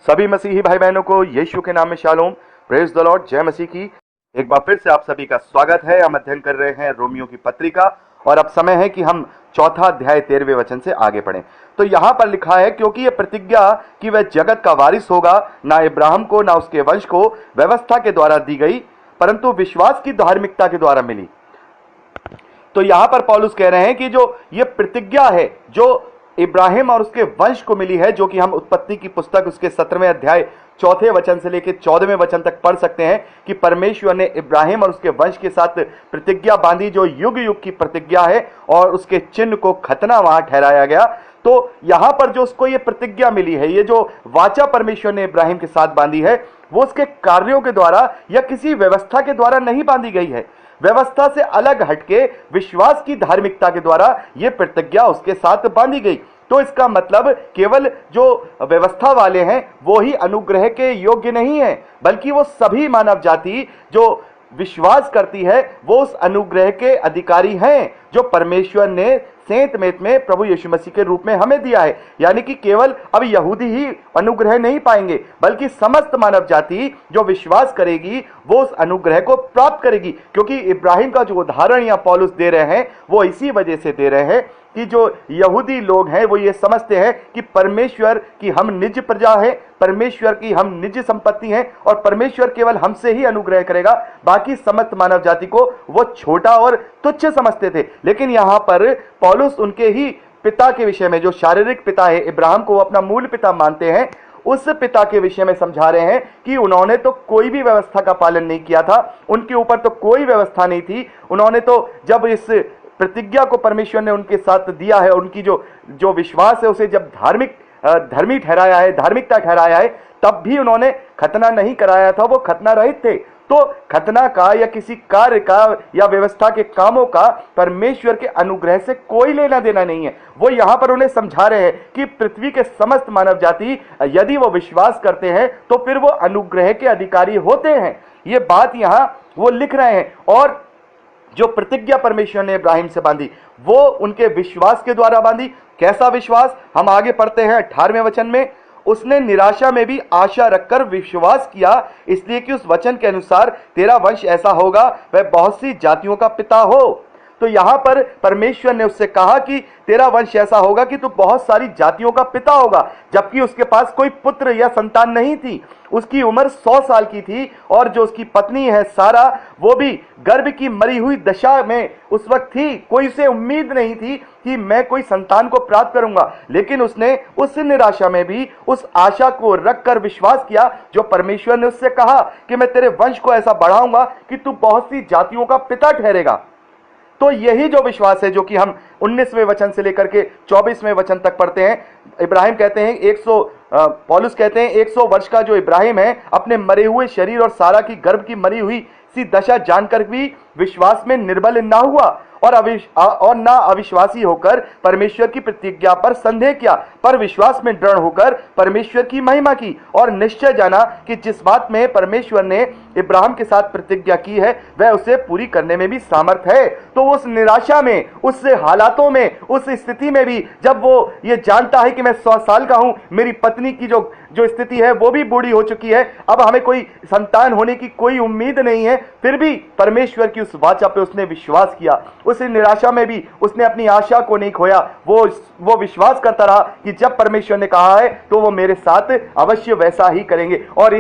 सभी मसीही भाई बहनों को यीशु के नाम में शालोम, प्रेज द लॉर्ड, जय मसीह की। एक बार फिर से आप सभी का स्वागत है। हम अध्ययन कर रहे हैं रोमियो की पत्रिका और अब समय है कि हम चौथा अध्याय 13वें वचन से आगे बढ़ें। तो यहाँ पर लिखा है, क्योंकि ये प्रतिज्ञा कि वह जगत का वारिस होगा ना इब्राहिम को ना उसके वंश को व्यवस्था के द्वारा दी गई, परंतु विश्वास की धार्मिकता के द्वारा मिली। तो यहां पर पौलुस कह रहे हैं कि जो ये प्रतिज्ञा है जो इब्राहिम और उसके वंश को मिली है, जो कि हम उत्पत्ति की पुस्तक उसके 17वें अध्याय 4 वचन से लेकर 14वें वचन तक पढ़ सकते हैं कि परमेश्वर ने इब्राहिम और उसके वंश के साथ प्रतिज्ञा बांधी, जो युग युग की प्रतिज्ञा है, और उसके चिन्ह को खतना वहां ठहराया गया। तो यहां पर जो उसको ये प्रतिज्ञा मिली है, ये जो वाचा परमेश्वर ने इब्राहिम के साथ बांधी है, वो उसके कार्यों के द्वारा या किसी व्यवस्था के द्वारा नहीं बांधी गई है। व्यवस्था से अलग हटके विश्वास की धार्मिकता के द्वारा यह प्रतिज्ञा उसके साथ बांधी गई। तो इसका मतलब केवल जो व्यवस्था वाले हैं वो ही अनुग्रह के योग्य नहीं है, बल्कि वो सभी मानव जाति जो विश्वास करती है वो उस अनुग्रह के अधिकारी हैं, जो परमेश्वर ने सेंत मेत में प्रभु यीशु मसीह के रूप में हमें दिया है। यानी कि केवल अब यहूदी ही अनुग्रह नहीं पाएंगे, बल्कि समस्त मानव जाति जो विश्वास करेगी वो उस अनुग्रह को प्राप्त करेगी। क्योंकि इब्राहिम का जो उदाहरण यहाँ पौलुस दे रहे हैं वो इसी वजह से दे रहे हैं कि जो यहूदी लोग हैं वो ये समझते हैं कि परमेश्वर की हम निज प्रजा है, परमेश्वर की हम निज संपत्ति हैं और परमेश्वर केवल हमसे ही अनुग्रह करेगा, बाकी समस्त मानव जाति को वो छोटा और तुच्छ समझते थे। लेकिन यहाँ पर पौलुस उनके ही पिता के विषय में, जो शारीरिक पिता है इब्राहिम को वो अपना मूल पिता मानते हैं, उस पिता के विषय में समझा रहे हैं कि उन्होंने तो कोई भी व्यवस्था का पालन नहीं किया था, उनके ऊपर तो कोई व्यवस्था नहीं थी। उन्होंने तो जब इस प्रतिज्ञा को परमेश्वर ने उनके साथ दिया है, उनकी जो विश्वास है उसे जब धर्मी ठहराया है, धार्मिकता ठहराया है, तब भी उन्होंने खतना नहीं कराया था, वो खतना रहित थे। तो खतना का या किसी कार्य का या व्यवस्था के कामों का परमेश्वर के अनुग्रह से कोई लेना देना नहीं है। वो यहां पर उन्हें समझा रहे हैं कि पृथ्वी के समस्त मानव जाति यदि वो विश्वास करते हैं तो फिर वो अनुग्रह के अधिकारी होते हैं। ये बात यहां वो लिख रहे हैं। और जो प्रतिज्ञा परमेश्वर ने इब्राहिम से बांधी वो उनके विश्वास के द्वारा बांधी। कैसा विश्वास? हम आगे पढ़ते हैं 18वें वचन में, उसने निराशा में भी आशा रखकर विश्वास किया, इसलिए कि उस वचन के अनुसार तेरा वंश ऐसा होगा वह बहुत सी जातियों का पिता हो। तो यहां पर परमेश्वर ने उससे कहा कि तेरा वंश ऐसा होगा कि तू बहुत सारी जातियों का पिता होगा, जबकि उसके पास कोई पुत्र या संतान नहीं थी। उसकी उम्र 100 साल की थी और जो उसकी पत्नी है सारा, वो भी गर्भ की मरी हुई दशा में उस वक्त थी। कोई उसे उम्मीद नहीं थी कि मैं कोई संतान को प्राप्त करूंगा, लेकिन उसने उस निराशा में भी उस आशा को रखकर विश्वास किया जो परमेश्वर ने उससे कहा कि मैं तेरे वंश को ऐसा बढ़ाऊंगा कि तू बहुत सी जातियों का पिता ठहरेगा। तो यही जो विश्वास है जो कि हम 19वें वचन से लेकर के 24वें वचन तक पढ़ते हैं। इब्राहिम कहते हैं पौलुस कहते हैं 100 वर्ष का जो इब्राहिम है अपने मरे हुए शरीर और सारा की गर्भ की मरी हुई सी दशा जानकर भी विश्वास में निर्बल ना हुआ और ना अविश्वासी होकर परमेश्वर की प्रतिज्ञा पर संदेह किया, पर विश्वास में दृढ़ होकर परमेश्वर की महिमा की और निश्चय जाना कि जिस बात में परमेश्वर ने इब्राहिम के साथ प्रतिज्ञा की है वह उसे पूरी करने में भी सामर्थ है। तो उस निराशा में, उस हालातों में, उस स्थिति में भी जब वो ये जानता है कि मैं 100 साल का हूं, मेरी पत्नी की जो स्थिति है वो भी बूढ़ी हो चुकी है, अब हमें कोई संतान होने की कोई उम्मीद नहीं है, फिर भी परमेश्वर की उस वाचा पे उसने विश्वास किया। उस निराशा में भी उसने अपनी आशा को नहीं खोया। वो विश्वास करता रहा कि जब परमेश्वर ने कहा है तो वो मेरे साथ अवश्य वैसा ही करेंगे। और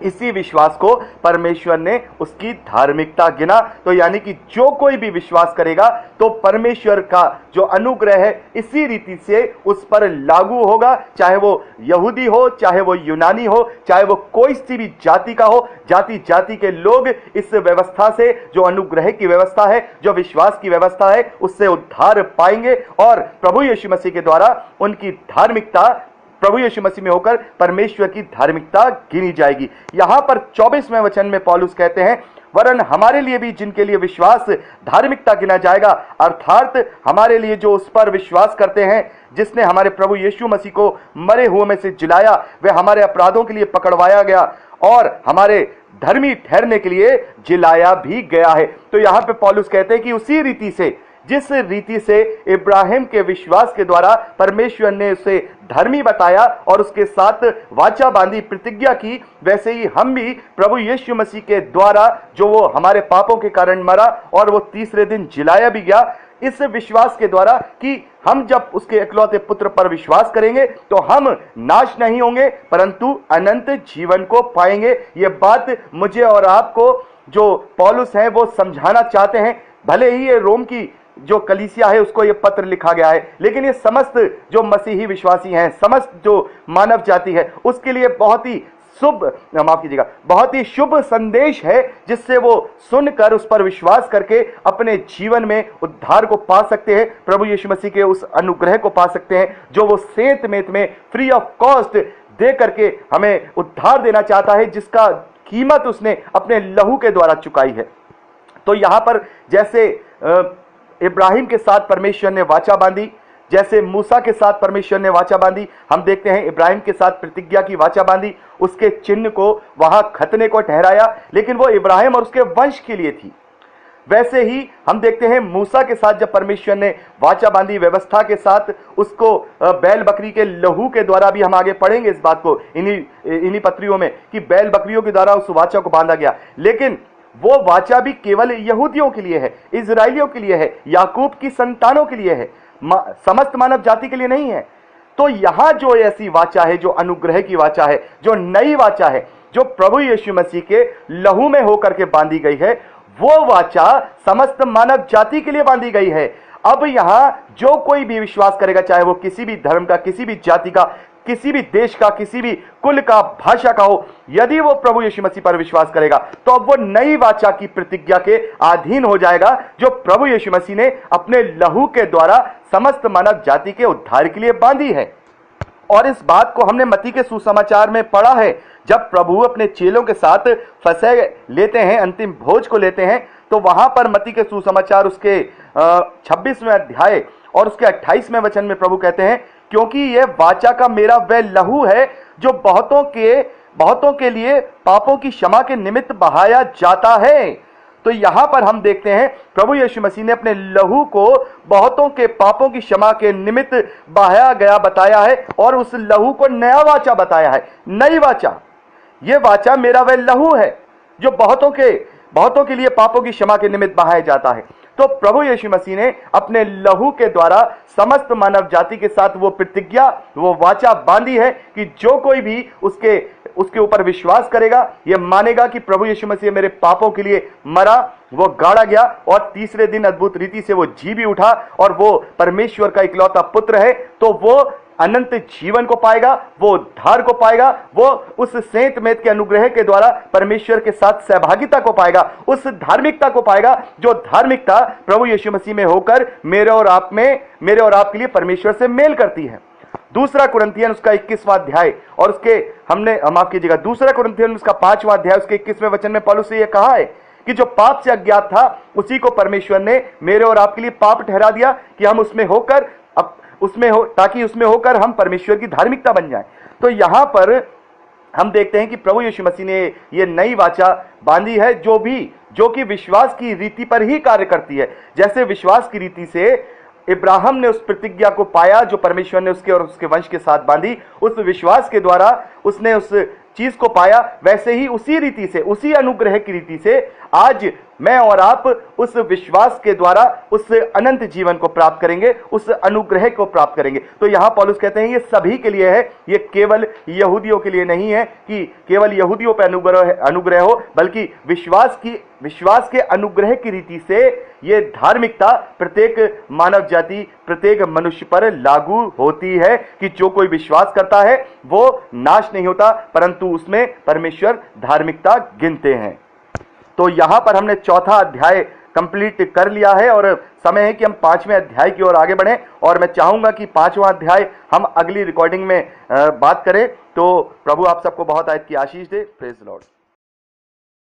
इसी विश्वास को परमेश्वर ने उसकी धार्मिकता गिना। तो यानी कि जो कोई भी विश्वास करेगा तो परमेश्वर का जो अनुग्रह है इसी रीति से उस पर लागू होगा, चाहे वो यहूदी हो, चाहे वो यूनानी हो, चाहे वो कोई सी भी जाति का हो। जाति जाति के लोग इस व्यवस्था से, जो अनुग्रह की व्यवस्था है, जो विश्वास की व्यवस्था है, उससे उद्धार पाएंगे और प्रभु यीशु मसीह के द्वारा उनकी धार्मिकता प्रभु यीशु मसीह में होकर परमेश्वर की धार्मिकता गिनी जाएगी। यहां पर 24वें वचन में पौलुस कहते हैं, वरन हमारे लिए भी जिनके लिए विश्वास धार्मिकता गिना जाएगा, अर्थात हमारे लिए जो उस पर विश्वास करते हैं जिसने हमारे प्रभु यीशु मसीह को मरे हुए में से जिलाया, वह हमारे अपराधों के लिए पकड़वाया गया और हमारे धर्मी ठहरने के लिए जिलाया भी गया है। तो यहां पे पौलुस कहते हैं कि उसी रीति से जिस रीति से इब्राहिम के विश्वास के द्वारा परमेश्वर ने उसे धर्मी बताया और उसके साथ वाचा बांधी, प्रतिज्ञा की, वैसे ही हम भी प्रभु यीशु मसीह के द्वारा जो वो हमारे पापों के कारण मरा और वो तीसरे दिन जिलाया भी गया, इस विश्वास के द्वारा कि हम जब उसके इकलौते पुत्र पर विश्वास करेंगे तो हम नाश नहीं होंगे परंतु अनंत जीवन को पाएंगे। ये बात मुझे और आपको जो पौलुस है वो समझाना चाहते हैं। भले ही ये रोम की जो कलीसिया है उसको ये पत्र लिखा गया है, लेकिन ये समस्त जो मसीही विश्वासी हैं, समस्त जो मानव जाति है, उसके लिए बहुत ही बहुत ही शुभ संदेश है, जिससे वो सुनकर उस पर विश्वास करके अपने जीवन में उद्धार को पा सकते हैं, प्रभु यीशु मसीह के उस अनुग्रह को पा सकते हैं जो वो सेंत मेत में फ्री ऑफ कॉस्ट दे करके हमें उद्धार देना चाहता है, जिसका कीमत उसने अपने लहू के द्वारा चुकाई है। तो यहां पर जैसे इब्राहिम के साथ परमेश्वर ने वाचा बांधी, जैसे मूसा के साथ परमेश्वर ने वाचा बांधी, हम देखते हैं इब्राहिम के साथ प्रतिज्ञा की वाचा बांधी, उसके चिन्ह को वहां खतने को ठहराया, लेकिन वो इब्राहिम और उसके वंश के लिए थी। वैसे ही हम देखते हैं मूसा के साथ जब परमेश्वर ने वाचा बांधी व्यवस्था के साथ, उसको बैल बकरी के लहू के द्वारा भी हम आगे पढ़ेंगे इस बात को इन्हीं पत्रियों में कि बैल बकरियों के द्वारा उस वाचा को बांधा गया, लेकिन वो वाचा भी केवल यहूदियों के लिए है, इजराइलियों के लिए है, याकूब की संतानों के लिए है, समस्त मानव जाति के लिए नहीं है। तो यहां जो ऐसी वाचा है, जो अनुग्रह की वाचा है, जो नई वाचा है, जो प्रभु यीशु मसीह के लहू में होकर के बांधी गई है, वो वाचा समस्त मानव जाति के लिए बांधी गई है। अब यहां जो कोई भी विश्वास करेगा, चाहे वो किसी भी धर्म का, किसी भी जाति का, किसी भी देश का, किसी भी कुल का, भाषा का हो, यदि वो प्रभु यीशु मसीह पर विश्वास करेगा तो अब वो नई वाचा की प्रतिज्ञा के अधीन हो जाएगा, जो प्रभु यीशु मसीह ने अपने लहू के द्वारा समस्त मानव जाति के उद्धार के लिए बांधी है। और इस बात को हमने मत्ती के सुसमाचार में पढ़ा है, जब प्रभु अपने चेलों के साथ फसह लेते हैं, अंतिम भोज को लेते हैं, तो वहां पर मत्ती के सुसमाचार उसके 26वें अध्याय और उसके 28वें वचन में प्रभु कहते हैं, क्योंकि यह वाचा का मेरा वह लहू है जो बहुतों के लिए पापों की क्षमा के निमित्त बहाया जाता है। तो यहां पर हम देखते हैं प्रभु यीशु मसीह ने अपने लहू को बहुतों के पापों की क्षमा के निमित्त बहाया गया बताया है, और उस लहू को नया वाचा बताया है, नई वाचा। यह वाचा मेरा वह लहू है जो बहुतों के लिए पापों की क्षमा के निमित्त बहाया जाता है। तो प्रभु यीशु मसीह ने अपने लहू के द्वारा समस्त मानव जाति के साथ वो प्रतिज्ञा, वो वाचा बांधी है कि जो कोई भी उसके ऊपर विश्वास करेगा, ये मानेगा कि प्रभु यीशु मसीह मेरे पापों के लिए मरा, वो गाड़ा गया और तीसरे दिन अद्भुत रीति से वो जी भी उठा और वो परमेश्वर का इकलौता पुत्र है, तो वो अनंत जीवन को पाएगा, वो उद्धार को पाएगा, वो उस सेंत मेत के अनुग्रह के द्वारा परमेश्वर के साथ सहभागिता को पाएगा, उस धार्मिकता को पाएगा जो धार्मिकता प्रभु यीशु मसीह में होकर मेरे और आपके लिए परमेश्वर से मेल करती है। दूसरा कुरिन्थियन उसका 21वां अध्याय और उसके दूसरा कुरिन्थियन उसका 5वां अध्याय उसके 21वें वचन में पौलुस से यह कहा है कि जो पाप से अज्ञात था उसी को परमेश्वर ने मेरे और आपके लिए पाप ठहरा दिया कि हम ताकि उसमें होकर हम परमेश्वर की धार्मिकता बन जाएं। तो यहां पर हम देखते हैं कि प्रभु यीशु मसीह ने ये नई वाचा बांधी है, जो कि विश्वास की रीति पर ही कार्य करती है। जैसे विश्वास की रीति से इब्राहिम ने उस प्रतिज्ञा को पाया जो परमेश्वर ने उसके और उसके वंश के साथ बांधी, उस विश्वास के द्वारा उसने उस चीज को पाया, वैसे ही उसी रीति से, उसी अनुग्रह की रीति से आज मैं और आप उस विश्वास के द्वारा उस अनंत जीवन को प्राप्त करेंगे, उस अनुग्रह को प्राप्त करेंगे। तो यहां पौलुस कहते हैं ये सभी के लिए है, ये केवल यहूदियों के लिए नहीं है कि केवल यहूदियों पर अनुग्रह हो, बल्कि विश्वास के अनुग्रह की रीति से ये धार्मिकता प्रत्येक मानव जाति, प्रत्येक मनुष्य पर लागू होती है कि जो कोई विश्वास करता है वो नाश नहीं होता, परंतु उसमें परमेश्वर धार्मिकता गिनते हैं। तो यहां पर हमने चौथा अध्याय कंप्लीट कर लिया है और समय है कि हम 5वें अध्याय की ओर आगे बढ़ें, और मैं चाहूंगा कि 5वां अध्याय हम अगली रिकॉर्डिंग में बात करें। तो प्रभु आप सबको बहुत आयत की आशीष दे। Praise the Lord.